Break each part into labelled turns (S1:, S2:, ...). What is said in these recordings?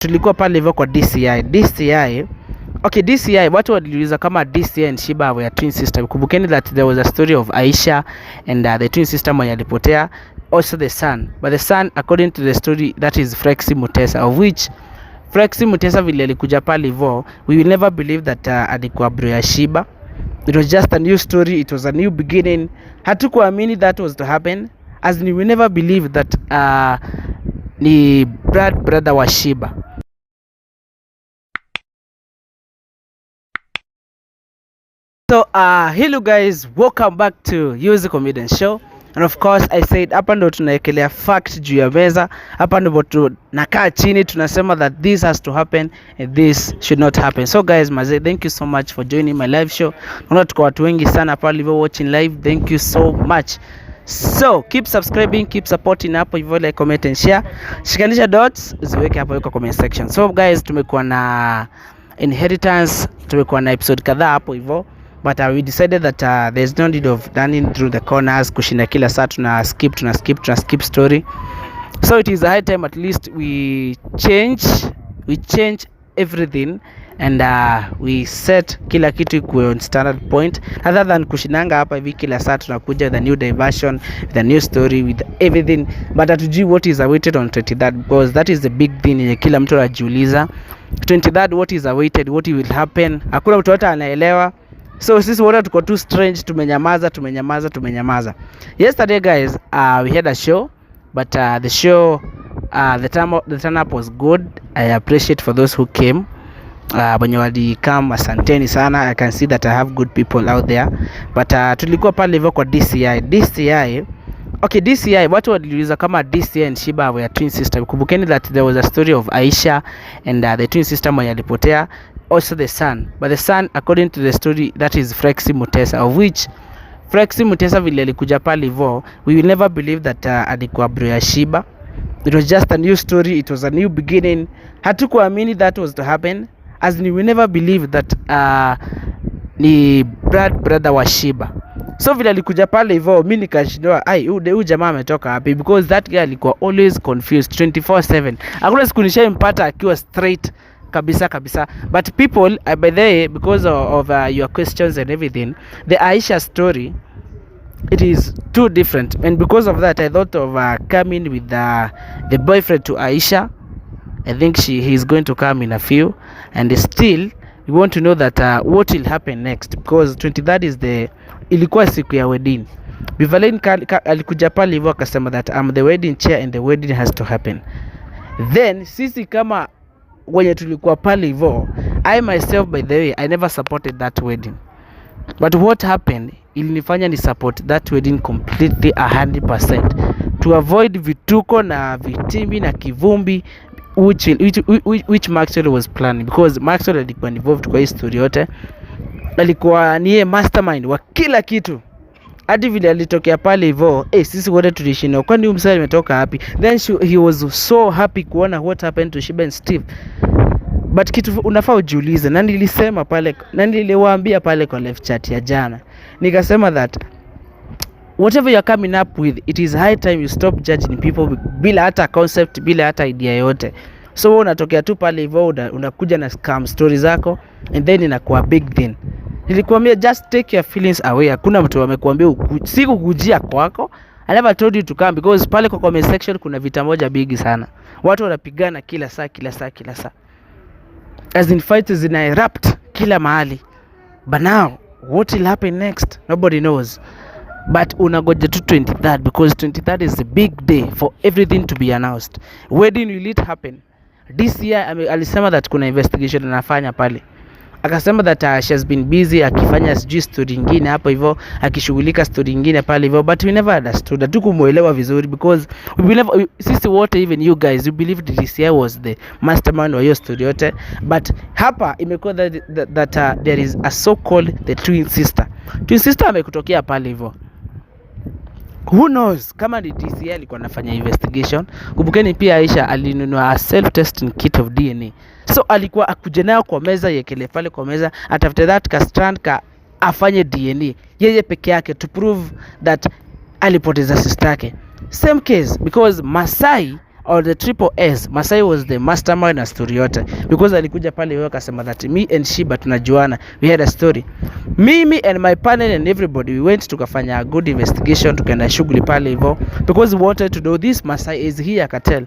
S1: Tulikuwa pale hivyo kwa DCI. Okay, DCI watu waliuliza kama DCI and Shiba were twin sister. Kumbukeni that there was a story of Aisha and the twin sister mwenye alipotea, also the son. But the son, according to the story, that is Flexi Mutesa, of which Flexi Mutesa vile alikuja pale hivyo, we will never believe that alikuwa bro ya Shiba. It was just a new story, it was a new beginning. Hatukuamini that was to happen, as we never believe that ni brother wa Shiba. So hello guys, welcome back to Yuzi Comedian Show. And of course I said hapa ndo tunaekelea fact juu ya meza. Hapa ndo tunakaa chini tunasema that this has to happen and this should not happen. So guys, maze, thank you so much for joining my live show. Naona tuko watu wengi sana hapa live watching live. Thank you so much. So keep subscribing, keep supporting hapo hivyo, like, comment and share. Shikanisha dots ziweke hapo kwa comment section. So guys, tumekuwa na inheritance, tumekuwa na episode kadhaa hapo hivyo. But we decided that there's no need of running through the corners kushinda kila saa tuna skip story. So it is a high time at least we change everything and we set kila kitu ikuwe on standard point, other than kushindanga hapa hivi kila saa tunakuja with a new diversion, with a new story, with everything. But hatujui what is awaited on 23rd, because that is the big thing yenye kila mtu anajiuliza. 23rd, what is awaited, what will happen, hakuna mtu hata anaelewa. So sisi wote tuko too strange, tumenyamaza. Yesterday guys, we had a show, but the show, the turn up was good. I appreciate for those who came. When you already come, asanteni sana. I can see that I have good people out there. But tulikuwa pale hivyo kwa DCI. Okay, DCI watu waliuliza kama DCI and Shiba were twin sister. Kumbukeni that there was a story of Aisha and the twin sister mwenye alipotea, also the son. But the son, according to the story, that is Flexi Mutesa, of which Flexi Mutesa vile alikuja pale hivyo, we will never believe that alikuwa bro ya Shiba. It was just a new story, it was a new beginning. Hatukuamini that was to happen, as we never believe that ni brother wa Shiba. So vile alikuja pale hivyo, mimi nikashindwa, huyu jamaa ametoka wapi, because that guy alikuwa always confused 24/7. Hakuna siku nishampata akiwa straight kabisa. But people, by the way, because of your questions and everything, the Aisha story, it is too different, and because of that I thought of coming with the boyfriend to Aisha. I think he's going to come in a few, and still we want to know that what will happen next, because 23rd is ilikuwa siku ya wedding. Bivalin alikuja pale hivyo akasema that I'm the wedding chair and the wedding has to happen. Then sisi kama wenye tulikuwa pale hivyo, I myself, by the way, I never supported that wedding, but what happened ilinifanya ni support that wedding completely 100% to avoid vituko na vitimbi na kivumbi which Maxwell was planning, because Maxwell alikuwa involved kwa hii story yote. Alikuwa ni mastermind wa kila kitu, hadi vile alitokea pale hivyo, sisi wote tulishinda, kwani huyu msanii ametoka happy. Then he was so happy kuona what happened to Shiba and Steve. But kitu unafaa ujiulize, na nilisema pale, na niliwaambia pale kwa live chat ya jana, nikasema that whatever you are coming up with, it is high time you stop judging people bila hata concept, bila hata idea yote. So wewe unatokea tu pale hivyo, unakuja na scam stories zako, and then inakuwa big thing. Nilikwambia just take your feelings away. Hakuna mtu amekuambia sikukujia kwako. I never told you to come, because pale kwa comment section kuna vita moja big sana. Watu wanapigana kila saa. As in fights zina erupt kila mahali. But now what will happen next? Nobody knows. But unagoja tu 23rd, because 23rd is the big day for everything to be announced. Wedding will it happen? DCI alisema that kuna investigation anafanya pale. Akasema that she has been busy akifanya sijui story nyingine hapo hivyo, akishughulika story nyingine pale hivyo, but we never understood. Hatukumuelewa vizuri, because sisi wote, even you guys, you believe that DCI was the mastermind wa hiyo story yote. But hapa imekuwa that there is a so called the twin sister amekutokea pale hivyo. Who knows kama ni DCI alikuwa anafanya investigation. Kumbukeni pia Aisha alinunua a self testing kit of DNA, so alikuwa akuja nayo kwa meza, yekele pale kwa meza, atafute that ka strand ka afanye DNA yeye peke yake to prove that alipoteza sister yake. Same case, because Masai or the triple S, Masai was the mastermind na story yote, because alikuja pale yeye akasema that me and Shiba tunajuana, we had a story. Me and my panel and everybody, we went tukafanya a good investigation, tukaenda shughuli pale hivyo, because we wanted to know this Masai is here akatel,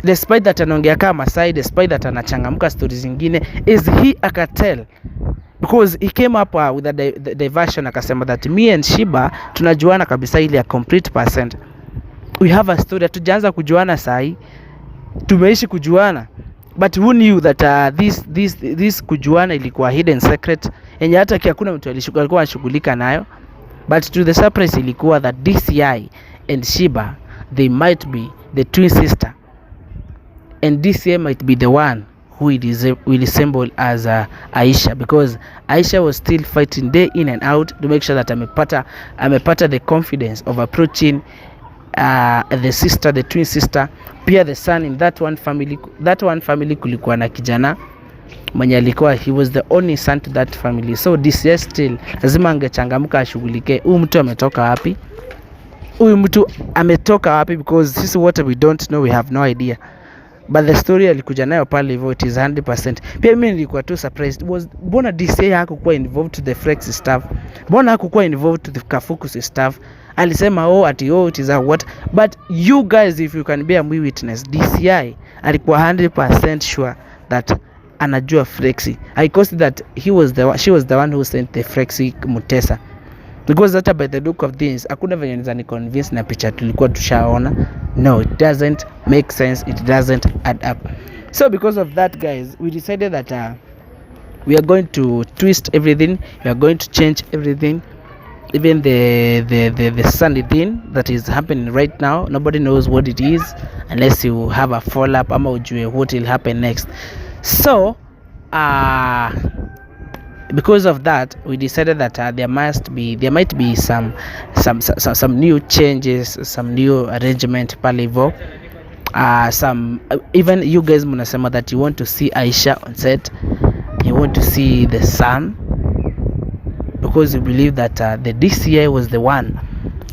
S1: despite that anaongea kama Masai, despite that anachangamka stories zingine, is he akatel, because he came up with a diversion akasema that me and Shiba tunajuana kabisa, ile a complete percent. We have a story, tujaanza kujuana sahi, tumeishi kujuana, but who knew that this kujuana ilikuwa hidden secret yenye hata hakuna mtu alikuwa anashughulika nayo, but to the surprise ilikuwa that DCI and Shiba, they might be the twin sister, and DCI might be the one who will resemble as Aisha, because Aisha was still fighting day in and out to make sure that amepata the confidence of approaching the sister, the twin sister, pia the son in that one family kulikuwa na kijana mwenye alikuwa, he was the only son to that family, so DCI still lazima angechangamka ashughulike huyu mtu ametoka wapi, because sisi wote we don't know, we have no idea, but the story alikuja nayo pale hivyo, it is 100%. Pia mimi nilikuwa too surprised, mbona DCI hakukuwa involved to the Flex stuff, mbona hakukuwa involved to the Kafuku's stuff, alisema ati it is a what, but you guys, if you can bear me witness, DCI alikuwa 100% sure that anajua Flexi. I caused that she was the one who sent the Flexi Mutesa, because that by the look of things hakuna venye nizani convince na picha tulikuwa tushaona. No, it doesn't make sense, it doesn't add up. So because of that, guys, we decided that we are going to twist everything, we are going to change everything, even the sunny thing that is happening right now. Nobody knows what it is unless you have a follow up ama ujue what will happen next. So because of that, we decided that there might be some new changes, some new arrangement pale hivyo. Some even you guys mnasema that you want to see Aisha on set, you want to see the son, because you believe that the DCI was the one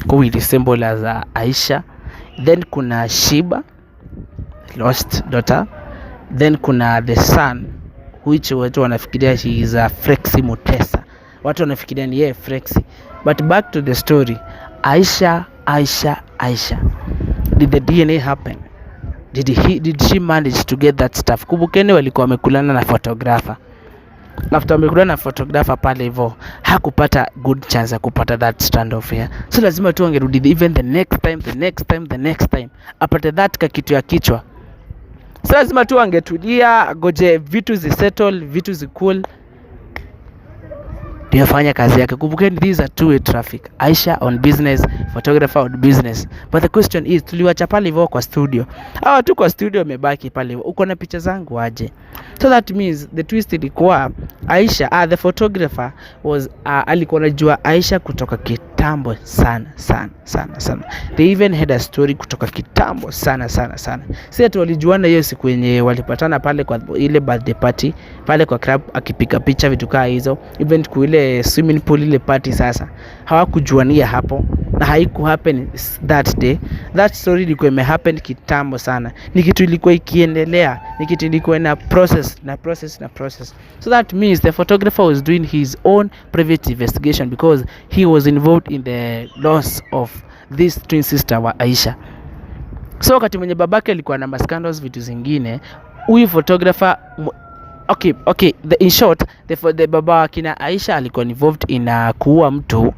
S1: who will resemble as Aisha. Then kuna Shiba, lost daughter, then kuna the son, which watu wanafikiria she is a Flexi Mutesa, watu wanafikiria ni yeye Flexi. But back to the story, Aisha, did the DNA happen? Did she manage to get that stuff? Kumbukeni walikuwa wamekulana na photographer, after wamekulana na photographer pale hivyo hakupata good chance ya kupata that standoff here, so lazima tu angerudi even the next time apate that kitu ya kichwa. So lazima tu angetulia, goje vitu zisettle, vitu zikul, ndio fanya kazi yake. Kumbukeni these are two-way traffic, Aisha on business, photographer on business. But the question is, tuliwacha pale hivyo kwa studio, hawa tu kwa studio wamebaki pale hivyo, uko na picha zangu aje? So that means the twist ilikuwa Aisha, the photographer was alikuwa anajua Aisha kutoka kitambo sana. They even had a story kutoka kitambo sana. Si ati walijuana hiyo siku yenye walipatana pale kwa ile birthday party pale kwa club akipiga picha vitu kama hizo, event ku ile swimming pool ile party. Sasa hawakujuania hapo na haiku happen that day. That story ilikuwa imehappen kitambo sana, ni kitu ilikuwa ikiendelea, ni kitu ilikuwa na process. So that means the photographer was doing his own private investigation, because he was involved in the loss of this twin sister wa Aisha. So wakati mwenye babake alikuwa na scandals vitu zingine, huyu photographer in short, the baba kina Aisha alikuwa involved in kuua mtu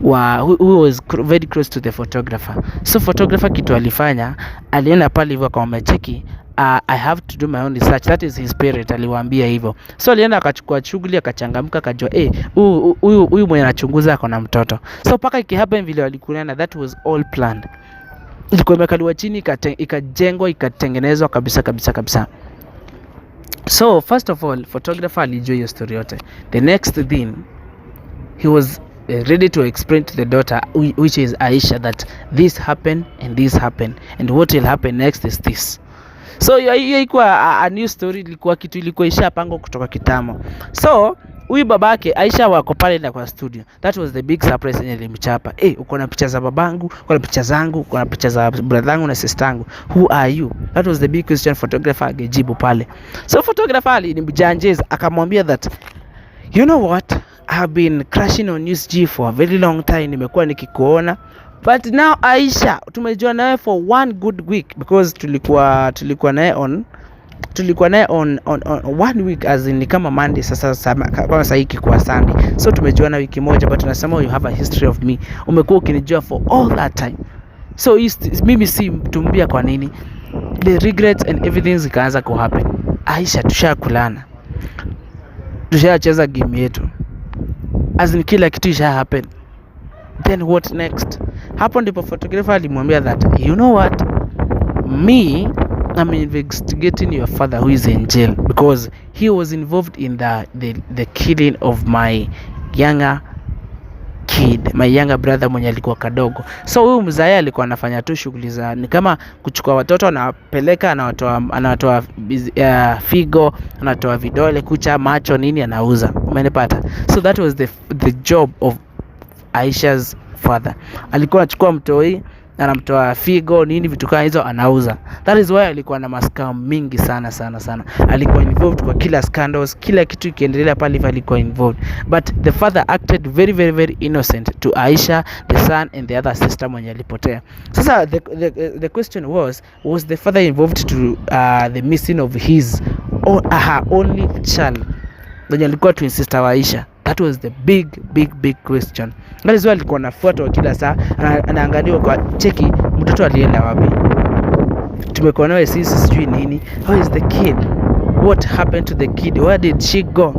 S1: who was very close to the photographer. So photographer kitu alifanya, alienda pale hivyo kama mecheki, I have to do my own research, that is his parent aliwaambia hivyo. So alienda akachukua shughuli, akachangamka, akajua huyu mwenye anachunguza ako na mtoto. So paka ikihappen vile walikulana, that was all planned. Ilikuwa imekaliwa chini, ikajengwa, ikatengenezwa kabisa. So first of all, photographer alijua hiyo story yote. The next thing, he was ready to explain to the daughter, which is Aisha, that this happened and what will happen next is this. So hiyo ilikuwa a new story, ilikuwa kitu ilikuwa ishapangwa kutoka kitamo. So huyu babake Aisha wako pale na kwa studio. That was the big surprise yenye ilimchapa. Uko na picha za babangu, uko na picha zangu, uko na picha za brother na sister yangu. Who are you? That was the big question photographer agejibu pale. So photographer alimjanjeza akamwambia that you know what? I have been crashing on News G for a very long time. Nimekuwa nikikuona. But now Aisha, tumejua nawe for one good week because tulikuwa naye on 1 week as in kama Monday sasa kama sasa hiki kwa Sunday. So tumejuana wiki moja, but tunasema you have a history of me. Umekuwa ukinijua for all that time. So mimi si mtumbia kwa nini? The regrets and everything zikaanza ku happen. Aisha, tushakulana. Tushacheza game yetu. As in kila kitu isha happen. Then what next? Hapo ndipo photographer alimwambia that you know what? Me, I'm investigating your father who is in jail because he was involved in the killing of my younger kid, my younger brother mwenye alikuwa kadogo. So huyu mzee alikuwa anafanya tu shughuli za ni kama kuchukua watoto anawapeleka, anatoa figo, anatoa vidole, kucha, macho, nini anauza. Umenipata? So that was the job of Aisha's father. Alikuwa anachukua mtoi, anamtoa figo, nini vitu kama hizo anauza. That is why alikuwa na maskam mingi sana. Alikuwa involved kwa kila scandals, kila kitu ikiendelea pale alikuwa involved. But the father acted very very very innocent to Aisha, the son and the other sister mwenye alipotea. Sasa the question was the father involved to the missing of his or her only child? Mwenye alikuwa twin sister wa Aisha. That was the big question. That is why alikuwa anafuatwa kila saa, anaangaliwa kwa cheki mtoto alienda wapi. Tumekuwa nawe sisi sijui nini. How is the kid? What happened to the kid? Where did she go?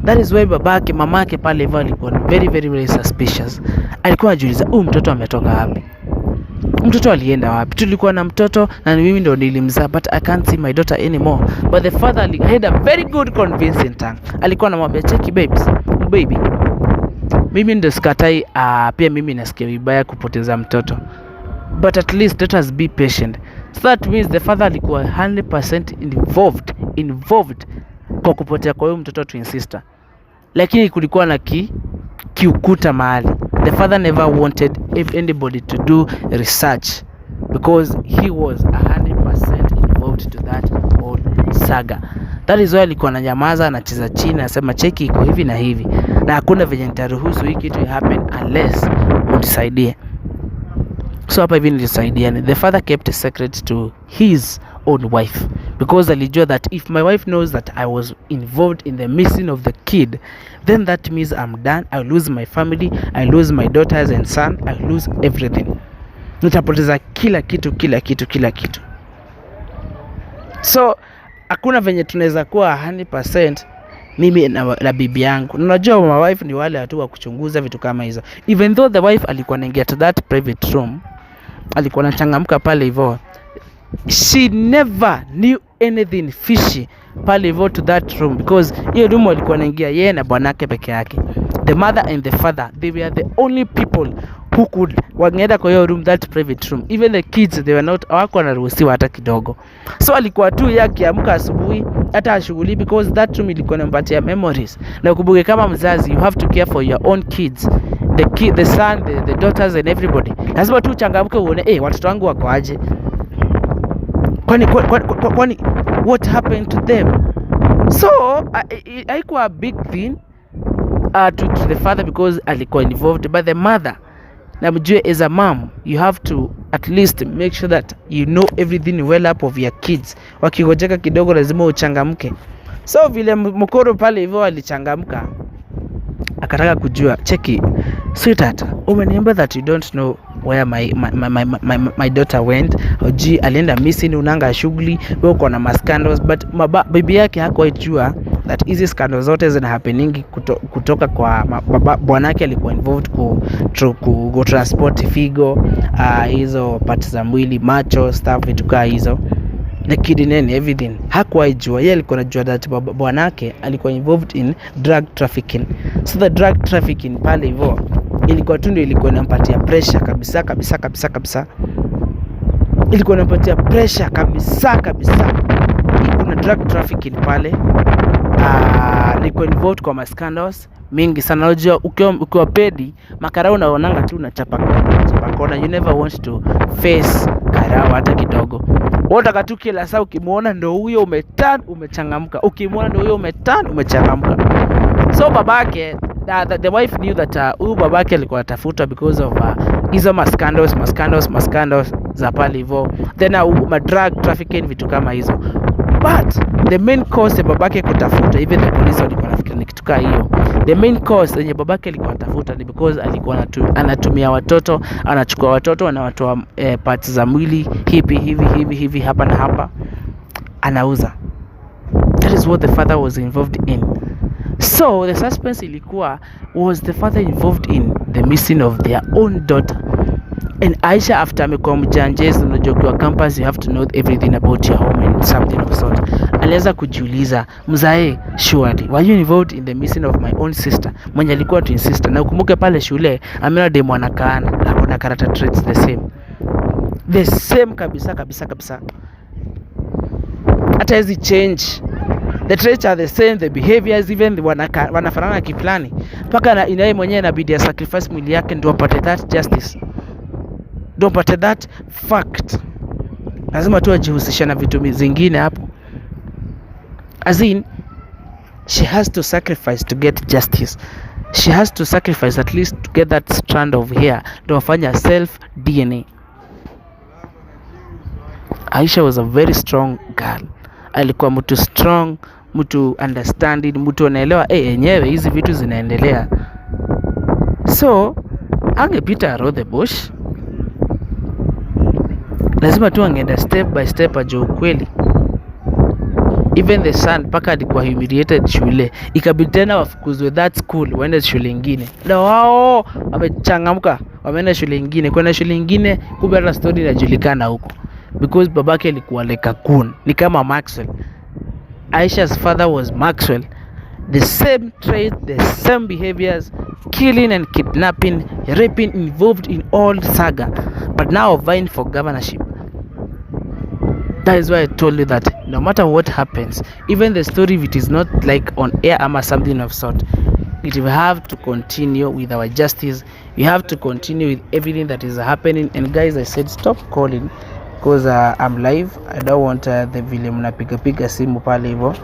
S1: That is why babake, mamake pale hivyo alikuwa very very very suspicious. Alikuwa anajiuliza, mtoto ametoka wapi? Mtoto alienda wapi? Tulikuwa na mtoto na mimi ndo nilimzaa, but I can't see my daughter anymore. But the father had a very good convincing tongue. Alikuwa anamwambia, cheki baby, mimi ndo sikatai, pia mimi nasikia vibaya kupoteza mtoto, but at least let us be patient. So that means the father alikuwa 100% involved kwa kupotea kwa huyo mtoto twin sister. Lakini kulikuwa na kiukuta mahali. The father never wanted anybody to do research because he was 100% involved to that whole saga. That is why alikuwa ananyamaza, anacheza chini, anasema cheki iko hivi na hivi, na hakuna venye nitaruhusu hiki kitu happen unless unisaidie. So hapa hivi nilisaidiane. The father kept a secret to his own wife because alijua that if my wife knows that I was involved in the missing of the kid, then that means I'm done. I lose my family, I lose my daughters and son, I lose everything. Nitapoteza kila kitu. So hakuna venye tunaweza kuwa 100% mimi na bibi yangu. Unajua my wife ni wale watu wa kuchunguza vitu kama hizo. Even though the wife alikuwa anaingia to that private room, alikuwa anachangamka pale hivyo, she never knew anything fishy pale hivyo to that room because hiyo room alikuwa anaingia yeye na bwanake peke yake. The mother and the father, they were the only people who could wangeenda kwa hiyo room, that private room. Even the kids, they were not, hawako wanaruhusiwa hata kidogo. So alikuwa tu yeye akiamka asubuhi hata shughuli because that room ilikuwa inampatia memories. Na ukumbuke kama mzazi, you have to care for your own kids, the son, the daughters and everybody. Lazima tu changamke uone watoto wangu wako aje. Kwani what happened to them? So haikuwa a big thing to the father because alikuwa involved, but the mother, na mjue as a mom you have to at least make sure that you know everything well up of your kids. Wakigojeka kidogo lazima uchangamke. So vile mkoro pale hivyo alichangamka, akataka kujua, cheki sweetheart, umeniambia that you don't know where my daughter went, oji alienda missing, unanga shughuli, wewe uko na mascandals, but bibi yake hakuijua that hizi scandals zote zina happening kutoka kwa bwanake. Alikuwa involved ku transport figo, hizo parts za mwili, macho, stuff vitu kama hizo, the kidney and everything. Hakuijua, yeye alikuwa anajua that bwanake alikuwa involved in drug trafficking. So the drug trafficking pale hivyo ilikuwa tu ndio ilikuwa inampatia pressure kabisa. Ilikuwa inampatia pressure kabisa. Kuna drug trafficking pale. niko involved kwa scandals mingi sana. Unajua ukiwa pedi makarao unaonanga tu unachapa kona, you never want to face karao hata kidogo. Unataka tu kila saa ukimwona ndio huyo umechangamka, ukimwona ndio huyo umechangamka. So babake the wife knew that huyu babake alikuwa atafuta because of hizo scandals za pale hivyo, then drug trafficking, vitu kama hizo. But the main cause ya babake kutafuta, even the police walikuwa nafikiri ni kitu kama hiyo, the main cause yenye babake alikuwa anatafuta ni because alikuwa anatumia watoto, anachukua watoto anawatoa parts za mwili hivi hapa na hapa anauza. That is what the father was involved in. So the suspense ilikuwa, was the father involved in the missing of their own daughter? And Aisha, after amekuwa mjanjezi, unajua kwa campus you have to know everything about your home and something of sort, alianza kujiuliza, mzae, surely were you involved in the missing of my own sister, mwenye alikuwa twin sister? Na ukumbuke pale shule ameona demo anakaana, hakuna character traits the same kabisa. Hata hizi change, the traits are the same, the behaviors even wanafanana kiplani, mpaka inaye mwenyewe inabidi sacrifice mwili yake ndio apate that justice, ndio apate that fact. Lazima tu ajihusisha na vitu zingine hapo, as in she has to sacrifice to get justice. She has to sacrifice at least to get that strand of hair, ndio afanya self DNA. Aisha was a very strong girl. Alikuwa mtu strong, mtu understanding, mtu anaelewa yenyewe hizi vitu zinaendelea. So angepita around the bush, lazima tu angeenda step by step ajue ukweli. Even the son paka alikuwa humiliated shule, ikabidi tena wafukuzwe that school waende shule nyingine, na wao wamechangamka wameenda shule nyingine. Kwenda shule nyingine kumbe hata story inajulikana huko, because babake alikuwa like a goon, ni kama Maxwell. Aisha's father was Maxwell, the same traits, the same behaviors, killing and kidnapping, raping, involved in all Saga, but now vying for governorship. That is why I told you that no matter what happens, even the story, if it is not like on air or something of sort, it will have to continue with our justice. We have to continue with everything that is happening. And guys, I said stop calling because I'm live. I don't want the vile mnapiga simu pale hivyo.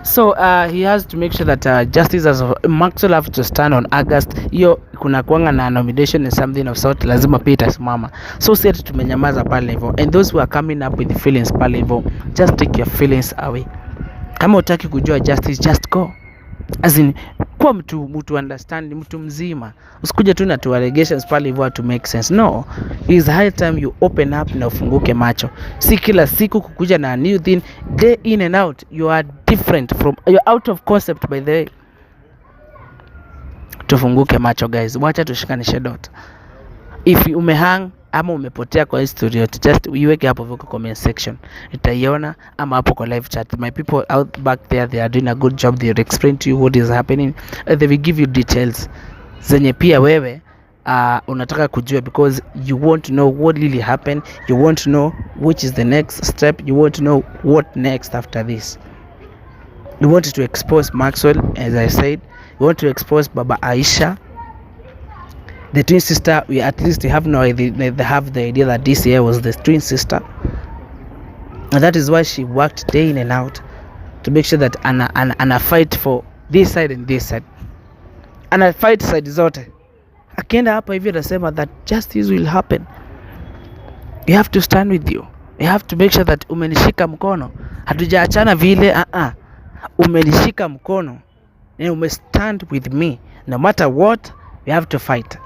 S1: So he has to make sure that justice as Maxwell have to stand on August. Hiyo kuna kuanga na nomination and something of sort, lazima pia itasimama. So si ati tumenyamaza pale hivyo. And those who are coming up with feelings pale hivyo, just take your feelings away. Kama utaki kujua justice, just go. As in, kwa mtu understand, mtu mzima. Usikuje tu na allegations pale hivyo to make sense. No, it is high time you open up na ufunguke macho. Si kila siku kukuja na new thing, day in and out. You are different from, you're out of concept by the way. Tufunguke macho guys, wacha tushikanishe dot. If umehang ama umepotea kwa history yote, just uiweke hapo kwa comment section, nitaiona, ama hapo kwa live chat. My people out back there, they are doing a good job. They will explain to you what is happening. They will give you details zenye pia wewe unataka kujua, because you want to know what really happened. You want to know which is the next step. You want to know what next after this. You want to expose Maxwell, as I said. You want to expose Baba Aisha, the twin sister. We at least have no idea, they have the idea that this year was the twin sister, and that is why she worked day in and out to make sure that ana fight for this side and this side, ana fight side zote. Akienda hapa hivi atasema that justice will happen. You have to stand with you. You have to make sure that umenishika mkono, hatujaachana vile. Umenishika mkono and umestand with me no matter what. We have to fight.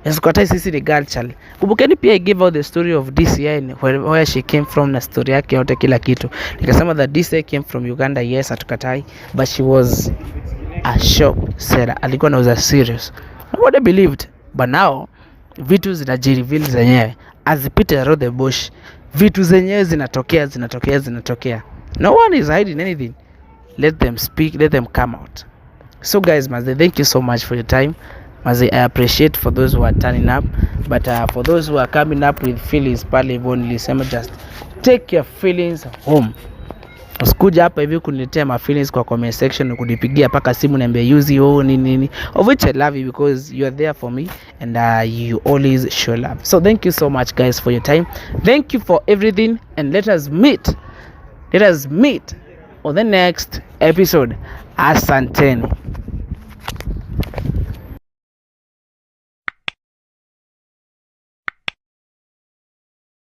S1: Yasikwatai sisi ni girl child. Kumbukeni pia I gave out the story of DCI and where she came from, na story yake yote kila kitu. Nikasema that DCI came from Uganda, yes, hatukatai, but she was a shop seller. Alikuwa anauza serious. Nobody believed. But now vitu zinajireveal zenyewe. Azipite around the bush. Vitu zenyewe zinatokea. No one is hiding anything. Let them speak, let them come out. So guys, Maze, thank you so much for your time. Maze, I appreciate for those who are turning up, but for those who are coming up with feelings pale hivyo, nilisema just take your feelings home. usikuja hapa hivi kuniletea ma feelings kwa comment section, kunipigia paka simu niambie use nini, of which I love you because you are there for me and you always show love. So thank you so much guys for your time, thank you for everything, and let us meet on the next episode. Asanteni.